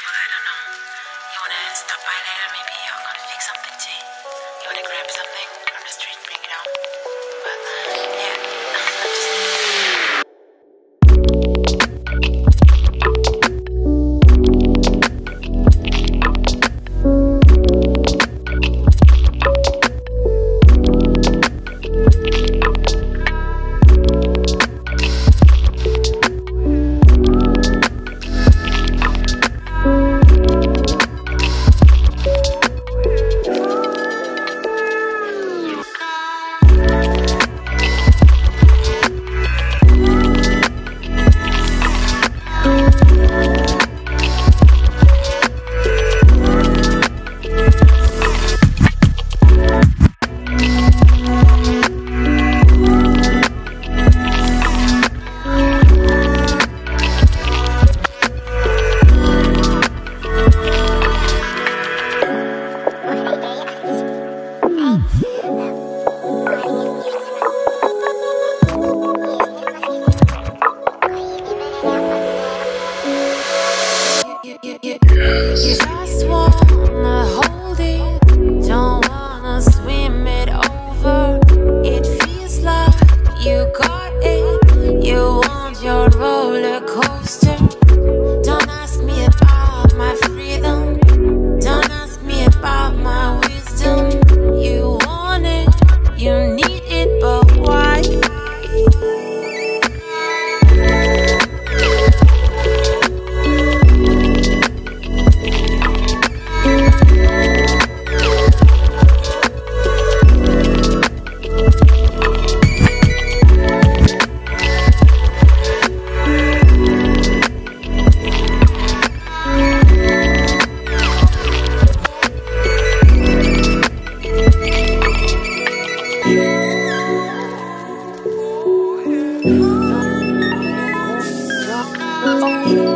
I don't know. You wanna stop by later? Maybe I'm gonna fix something tea. You wanna grab something from the street, bring it out? But yeah, I'm just. You just wanna hold it, don't wanna swim it over. It feels like you got it, you want your roller coaster. Don't ask me about my freedom, don't ask me about my wisdom. You want it, you need it, but why? Oh,